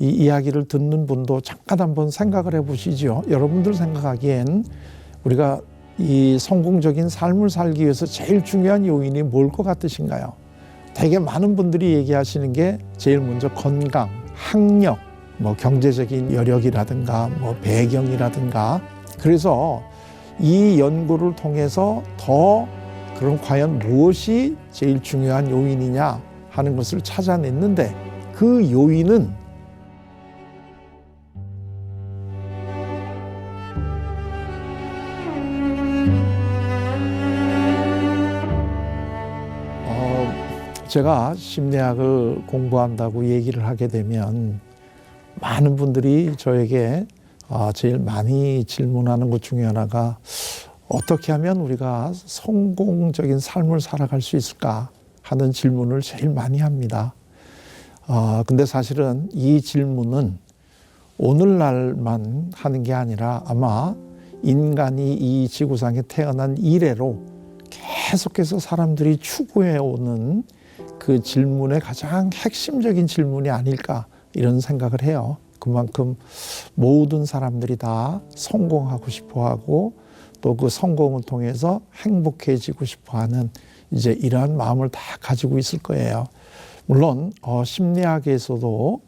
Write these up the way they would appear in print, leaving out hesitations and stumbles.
이 이야기를 듣는 분도 잠깐 한번 생각을 해보시죠. 여러분들 생각하기엔 우리가 이 성공적인 삶을 살기 위해서 제일 중요한 요인이 뭘 것 같으신가요? 되게 많은 분들이 얘기하시는 게 제일 먼저 건강, 학력, 경제적인 여력이라든가 배경이라든가. 그래서 이 연구를 통해서 더 그럼 과연 무엇이 제일 중요한 요인이냐 하는 것을 찾아냈는데, 그 요인은 제가 심리학을 공부한다고 얘기를 하게 되면 많은 분들이 저에게 제일 많이 질문하는 것 중에 하나가 어떻게 하면 우리가 성공적인 삶을 살아갈 수 있을까 하는 질문을 제일 많이 합니다. 근데 사실은 이 질문은 오늘날만 하는 게 아니라 아마 인간이 이 지구상에 태어난 이래로 계속해서 사람들이 추구해오는 그 질문의 가장 핵심적인 질문이 아닐까 이런 생각을 해요. 그만큼 모든 사람들이 다 성공하고 싶어하고 또 그 성공을 통해서 행복해지고 싶어하는 이제 이러한 마음을 다 가지고 있을 거예요. 물론 심리학에서도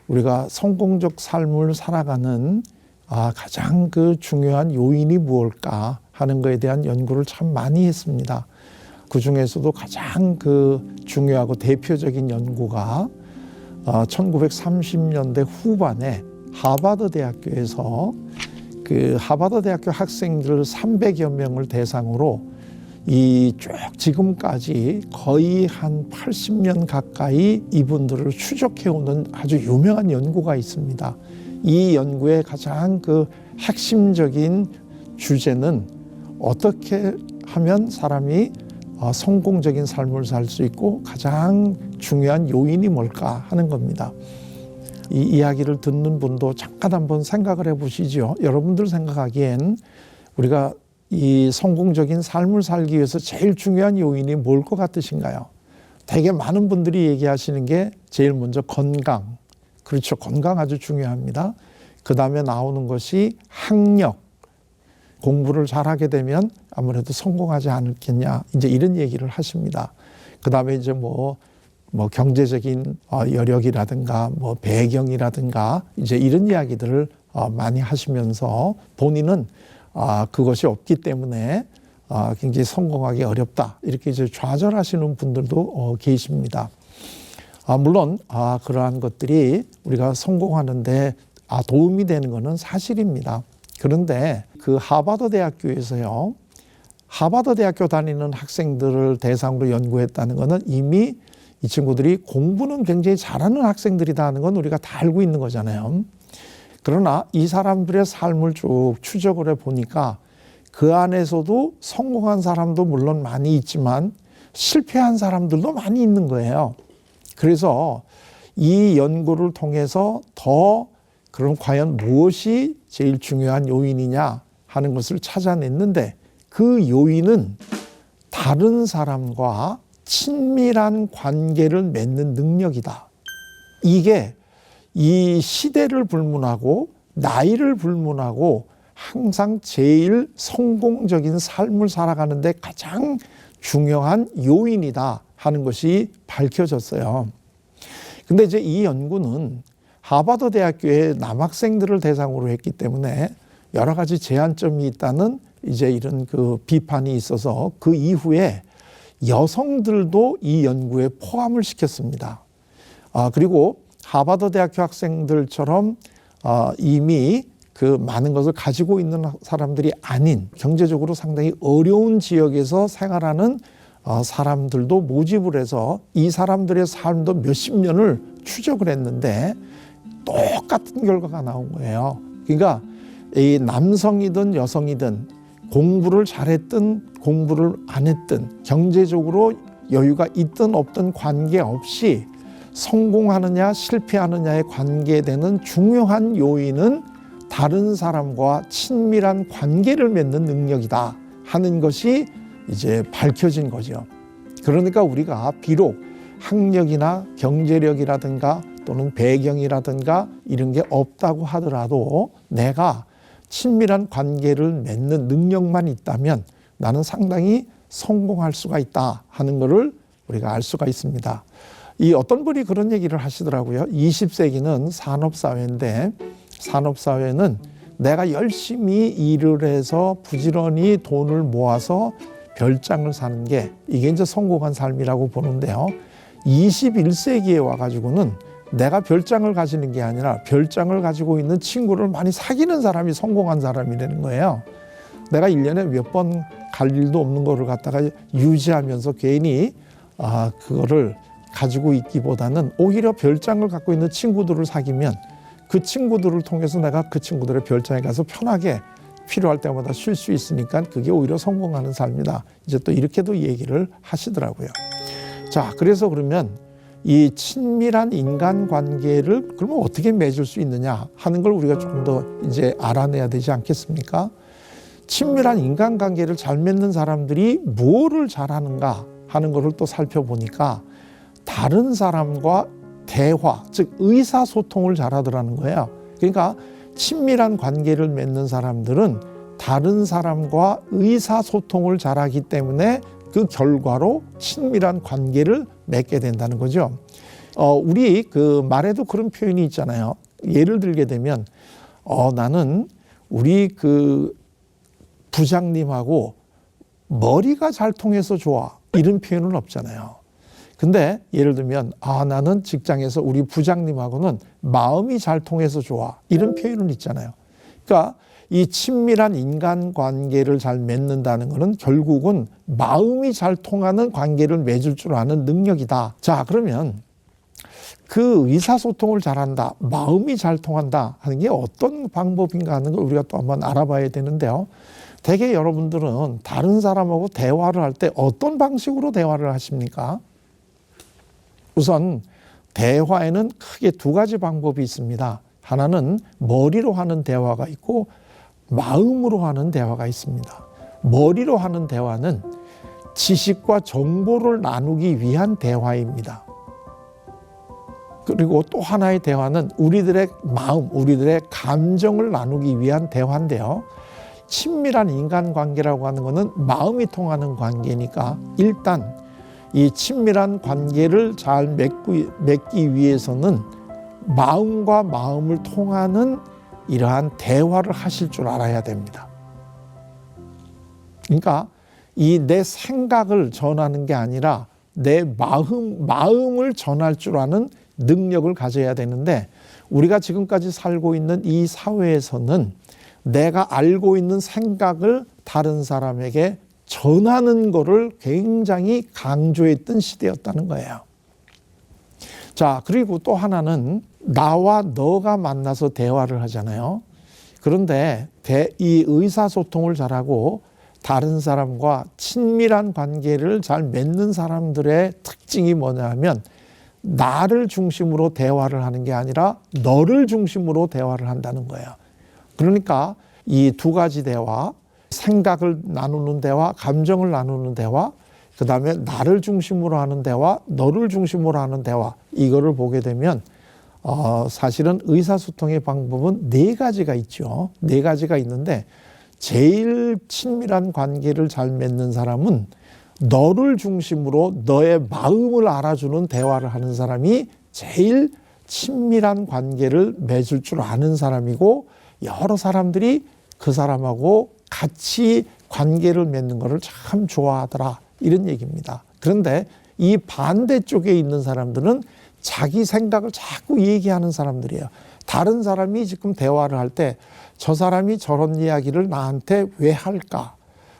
우리가 성공적 삶을 살아가는 가장 그 중요한 요인이 무엇일까 하는 것에 대한 연구를 참 많이 했습니다. 그 중에서도 가장 그 중요하고 대표적인 연구가 1930년대 후반에 하버드 대학교에서 그 하버드 대학교 학생들 300여 명을 대상으로 이 쭉 지금까지 거의 한 80년 가까이 이분들을 추적해오는 아주 유명한 연구가 있습니다. 이 연구의 가장 그 핵심적인 주제는 어떻게 하면 사람이 성공적인 삶을 살 수 있고 가장 중요한 요인이 뭘까 하는 겁니다. 이 이야기를 듣는 분도 잠깐 한번 생각을 해보시죠. 여러분들 생각하기엔 우리가 이 성공적인 삶을 살기 위해서 제일 중요한 요인이 뭘 것 같으신가요? 되게 많은 분들이 얘기하시는 게 제일 먼저 건강. 그렇죠. 건강 아주 중요합니다. 그 다음에 나오는 것이 학력. 공부를 잘하게 되면 아무래도 성공하지 않겠냐 이제 이런 얘기를 하십니다. 그 다음에 이제 경제적인 여력이라든가 배경이라든가 이제 이런 이야기들을 많이 하시면서 본인은 그것이 없기 때문에 굉장히 성공하기 어렵다 이렇게 이제 좌절하시는 분들도 계십니다. 물론 그러한 것들이 우리가 성공하는데 도움이 되는 것은 사실입니다. 그런데 그 하버드 대학교에서요, 하버드 대학교 다니는 학생들을 대상으로 연구했다는 것은 이미 이 친구들이 공부는 굉장히 잘하는 학생들이다 하는 건 우리가 다 알고 있는 거잖아요. 그러나 이 사람들의 삶을 쭉 추적을 해보니까 그 안에서도 성공한 사람도 물론 많이 있지만 실패한 사람들도 많이 있는 거예요. 그래서 이 연구를 통해서 더 그럼 과연 무엇이 제일 중요한 요인이냐 하는 것을 찾아냈는데, 그 요인은 다른 사람과 친밀한 관계를 맺는 능력이다. 이게 이 시대를 불문하고 나이를 불문하고 항상 제일 성공적인 삶을 살아가는 데 가장 중요한 요인이다 하는 것이 밝혀졌어요. 근데 이제 이 연구는 하버드 대학교의 남학생들을 대상으로 했기 때문에 여러 가지 제한점이 있다는 이제 이런 그 비판이 있어서 그 이후에 여성들도 이 연구에 포함을 시켰습니다. 그리고 하버드 대학교 학생들처럼 이미 그 많은 것을 가지고 있는 사람들이 아닌 경제적으로 상당히 어려운 지역에서 생활하는 사람들도 모집을 해서 이 사람들의 삶도 몇십 년을 추적을 했는데 똑같은 결과가 나온 거예요. 그러니까 이 남성이든 여성이든 공부를 잘했든 공부를 안 했든 경제적으로 여유가 있든 없든 관계없이 성공하느냐 실패하느냐에 관계되는 중요한 요인은 다른 사람과 친밀한 관계를 맺는 능력이다 하는 것이 이제 밝혀진 거죠. 그러니까 우리가 비록 학력이나 경제력이라든가 또는 배경이라든가 이런 게 없다고 하더라도 내가 친밀한 관계를 맺는 능력만 있다면 나는 상당히 성공할 수가 있다 하는 것을 우리가 알 수가 있습니다. 이 어떤 분이 그런 얘기를 하시더라고요. 20세기는 산업사회인데 산업사회는 내가 열심히 일을 해서 부지런히 돈을 모아서 별장을 사는 게 이게 이제 성공한 삶이라고 보는데요. 21세기에 와가지고는 내가 별장을 가지는 게 아니라 별장을 가지고 있는 친구를 많이 사귀는 사람이 성공한 사람이라는 거예요. 내가 1년에 몇 번 갈 일도 없는 거를 갖다가 유지하면서 괜히 그거를 가지고 있기보다는 오히려 별장을 갖고 있는 친구들을 사귀면 그 친구들을 통해서 내가 그 친구들의 별장에 가서 편하게 필요할 때마다 쉴 수 있으니까 그게 오히려 성공하는 삶이다. 이제 또 이렇게도 얘기를 하시더라고요. 자, 그래서 그러면 이 친밀한 인간관계를 그러면 어떻게 맺을 수 있느냐 하는 걸 우리가 조금 더 이제 알아내야 되지 않겠습니까? 친밀한 인간관계를 잘 맺는 사람들이 뭐를 잘하는가 하는 것을 또 살펴보니까 다른 사람과 대화, 즉 의사소통을 잘하더라는 거예요. 그러니까 친밀한 관계를 맺는 사람들은 다른 사람과 의사소통을 잘하기 때문에 그 결과로 친밀한 관계를 맺게 된다는 거죠. 우리 그 말에도 그런 표현이 있잖아요. 예를 들게 되면 나는 우리 그 부장님하고 머리가 잘 통해서 좋아. 이런 표현은 없잖아요. 근데 예를 들면 나는 직장에서 우리 부장님하고는 마음이 잘 통해서 좋아. 이런 표현은 있잖아요. 그러니까 이 친밀한 인간관계를 잘 맺는다는 것은 결국은 마음이 잘 통하는 관계를 맺을 줄 아는 능력이다. 자, 그러면 그 의사소통을 잘한다, 마음이 잘 통한다 하는 게 어떤 방법인가 하는 걸 우리가 또 한번 알아봐야 되는데요. 대개 여러분들은 다른 사람하고 대화를 할 때 어떤 방식으로 대화를 하십니까? 우선 대화에는 크게 두 가지 방법이 있습니다. 하나는 머리로 하는 대화가 있고 마음으로 하는 대화가 있습니다. 머리로 하는 대화는 지식과 정보를 나누기 위한 대화입니다. 그리고 또 하나의 대화는 우리들의 마음, 우리들의 감정을 나누기 위한 대화인데요. 친밀한 인간관계라고 하는 것은 마음이 통하는 관계니까 일단 이 친밀한 관계를 잘 맺기 위해서는 마음과 마음을 통하는 이러한 대화를 하실 줄 알아야 됩니다. 그러니까 이 내 생각을 전하는 게 아니라 내 마음을 전할 줄 아는 능력을 가져야 되는데 우리가 지금까지 살고 있는 이 사회에서는 내가 알고 있는 생각을 다른 사람에게 전하는 것을 굉장히 강조했던 시대였다는 거예요. 자, 그리고 또 하나는 나와 너가 만나서 대화를 하잖아요. 그런데 이 의사소통을 잘하고 다른 사람과 친밀한 관계를 잘 맺는 사람들의 특징이 뭐냐면 나를 중심으로 대화를 하는 게 아니라 너를 중심으로 대화를 한다는 거예요. 그러니까 이 두 가지 대화, 생각을 나누는 대화, 감정을 나누는 대화, 그 다음에 나를 중심으로 하는 대화, 너를 중심으로 하는 대화, 이거를 보게 되면 사실은 의사소통의 방법은 네 가지가 있죠. 네 가지가 있는데 제일 친밀한 관계를 잘 맺는 사람은 너를 중심으로 너의 마음을 알아주는 대화를 하는 사람이 제일 친밀한 관계를 맺을 줄 아는 사람이고 여러 사람들이 그 사람하고 같이 관계를 맺는 것을 참 좋아하더라 이런 얘기입니다. 그런데 이 반대쪽에 있는 사람들은 자기 생각을 자꾸 얘기하는 사람들이에요. 다른 사람이 지금 대화를 할 때 저 사람이 저런 이야기를 나한테 왜 할까?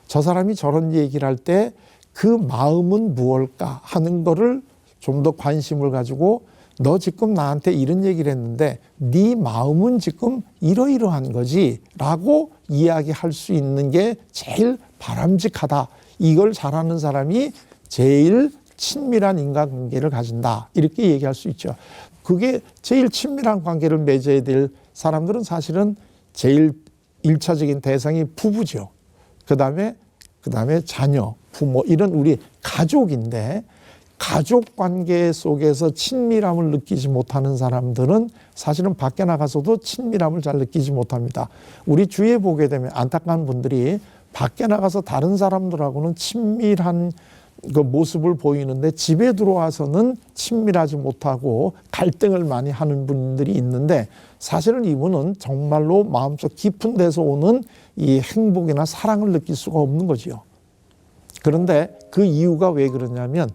저 사람이 저런 얘기를 할 때 그 마음은 무엇일까 하는 거를 좀 더 관심을 가지고 너 지금 나한테 이런 얘기를 했는데 네 마음은 지금 이러이러한 거지 라고 이야기할 수 있는 게 제일 바람직하다. 이걸 잘하는 사람이 제일 친밀한 인간관계를 가진다. 이렇게 얘기할 수 있죠. 그게 제일 친밀한 관계를 맺어야 될 사람들은 사실은 제일 1차적인 대상이 부부죠. 그 다음에 자녀, 부모 이런 우리 가족인데 가족 관계 속에서 친밀함을 느끼지 못하는 사람들은 사실은 밖에 나가서도 친밀함을 잘 느끼지 못합니다. 우리 주위에 보게 되면 안타까운 분들이 밖에 나가서 다른 사람들하고는 친밀한 그 모습을 보이는데 집에 들어와서는 친밀하지 못하고 갈등을 많이 하는 분들이 있는데, 사실은 이분은 정말로 마음속 깊은 데서 오는 이 행복이나 사랑을 느낄 수가 없는 거지요. 그런데 그 이유가 왜 그러냐면,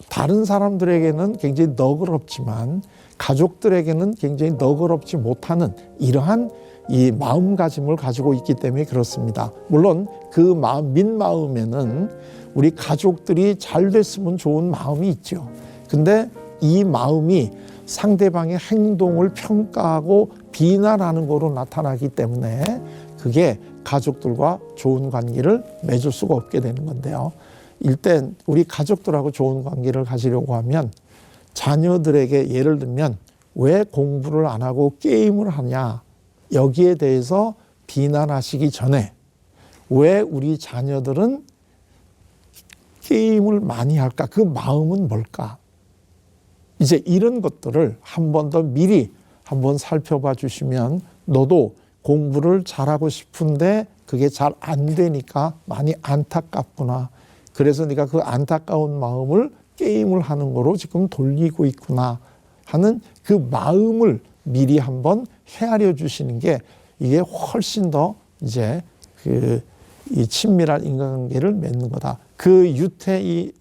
다른 사람들에게는 굉장히 너그럽지만 가족들에게는 굉장히 너그럽지 못하는 이러한 이 마음가짐을 가지고 있기 때문에 그렇습니다. 물론 그 민마음에는 우리 가족들이 잘 됐으면 좋은 마음이 있죠. 근데 이 마음이 상대방의 행동을 평가하고 비난하는 거로 나타나기 때문에 그게 가족들과 좋은 관계를 맺을 수가 없게 되는 건데요. 일단 우리 가족들하고 좋은 관계를 가지려고 하면 자녀들에게 예를 들면 왜 공부를 안 하고 게임을 하냐, 여기에 대해서 비난하시기 전에 왜 우리 자녀들은 게임을 많이 할까? 그 마음은 뭘까? 이제 이런 것들을 한 번 더 미리 한번 살펴봐 주시면, 너도 공부를 잘하고 싶은데 그게 잘 안 되니까 많이 안타깝구나. 그래서 네가 그 안타까운 마음을 게임을 하는 거로 지금 돌리고 있구나 하는 그 마음을 미리 한번 헤아려 주시는 게, 이게 훨씬 더 이제 이 친밀한 인간관계를 맺는 거다. 그 유태의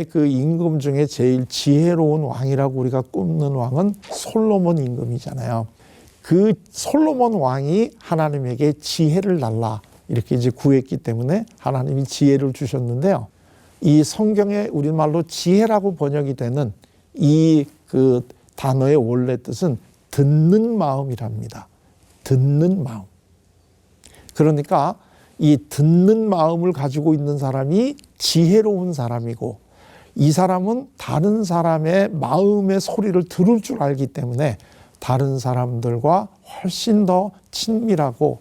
그 임금 중에 제일 지혜로운 왕이라고 우리가 꼽는 왕은 솔로몬 임금이잖아요. 그 솔로몬 왕이 하나님에게 지혜를 달라 이렇게 이제 구했기 때문에 하나님이 지혜를 주셨는데요. 이 성경에 우리말로 지혜라고 번역이 되는 이 그 단어의 원래 뜻은 듣는 마음이랍니다. 듣는 마음. 그러니까 이 듣는 마음을 가지고 있는 사람이 지혜로운 사람이고, 이 사람은 다른 사람의 마음의 소리를 들을 줄 알기 때문에 다른 사람들과 훨씬 더 친밀하고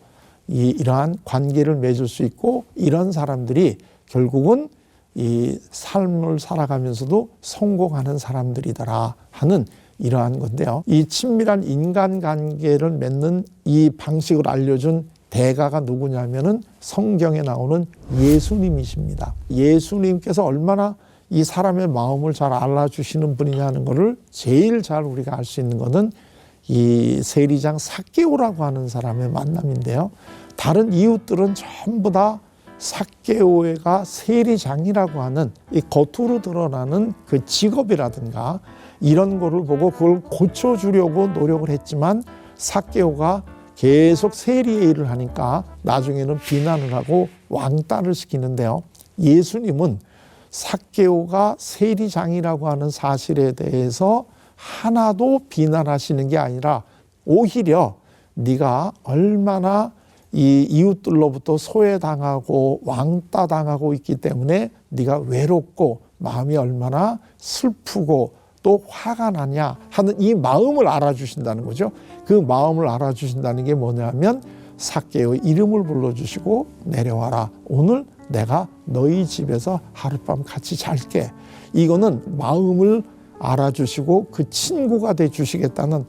이러한 관계를 맺을 수 있고, 이런 사람들이 결국은 이 삶을 살아가면서도 성공하는 사람들이더라 하는 이러한 건데요. 이 친밀한 인간관계를 맺는 이 방식을 알려준 대가가 누구냐면은 성경에 나오는 예수님이십니다. 예수님께서 얼마나 이 사람의 마음을 잘 알아주시는 분이냐는 것을 제일 잘 우리가 알 수 있는 것은 이 세리장 삭개오라고 하는 사람의 만남인데요. 다른 이웃들은 전부 다 삭개오가 세리장이라고 하는 이 겉으로 드러나는 그 직업이라든가 이런 거를 보고 그걸 고쳐주려고 노력을 했지만, 삭개오가 계속 세리의 일을 하니까 나중에는 비난을 하고 왕따를 시키는데요. 예수님은 삭개오가 세리장이라고 하는 사실에 대해서 하나도 비난하시는 게 아니라, 오히려 네가 얼마나 이 이웃들로부터 소외당하고 왕따당하고 있기 때문에 네가 외롭고 마음이 얼마나 슬프고 또 화가 나냐 하는 이 마음을 알아주신다는 거죠. 그 마음을 알아주신다는 게 뭐냐면, 삭개오의 이름을 불러주시고 내려와라. 오늘 내가 너희 집에서 하룻밤 같이 잘게. 이거는 마음을 알아주시고 그 친구가 돼 주시겠다는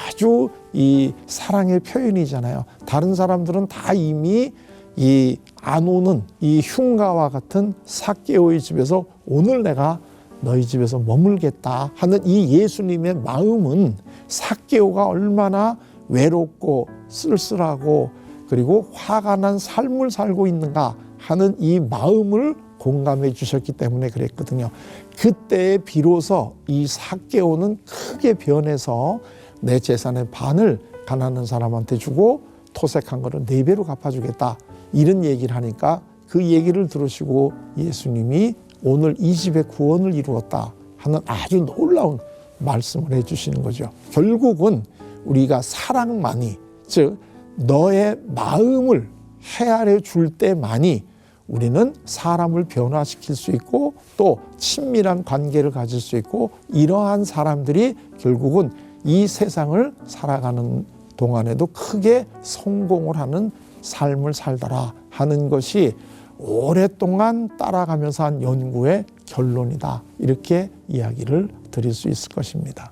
아주 이 사랑의 표현이잖아요. 다른 사람들은 다 이미 이 안 오는 이 흉가와 같은 삭개오의 집에서 오늘 내가 너희 집에서 머물겠다 하는 이 예수님의 마음은, 삭개오가 얼마나 외롭고 쓸쓸하고 그리고 화가 난 삶을 살고 있는가 하는 이 마음을 공감해 주셨기 때문에 그랬거든요. 그때 비로소 이 삭개오는 크게 변해서 내 재산의 반을 가난한 사람한테 주고 토색한 거를 4배로 갚아주겠다, 이런 얘기를 하니까 그 얘기를 들으시고 예수님이 오늘 이 집의 구원을 이루었다 하는 아주 놀라운 말씀을 해주시는 거죠. 결국은 우리가 사랑만이, 즉 너의 마음을 헤아려 줄 때만이 우리는 사람을 변화시킬 수 있고 또 친밀한 관계를 가질 수 있고, 이러한 사람들이 결국은 이 세상을 살아가는 동안에도 크게 성공을 하는 삶을 살더라 하는 것이 오랫동안 따라가면서 한 연구의 결론이다. 이렇게 이야기를 드릴 수 있을 것입니다.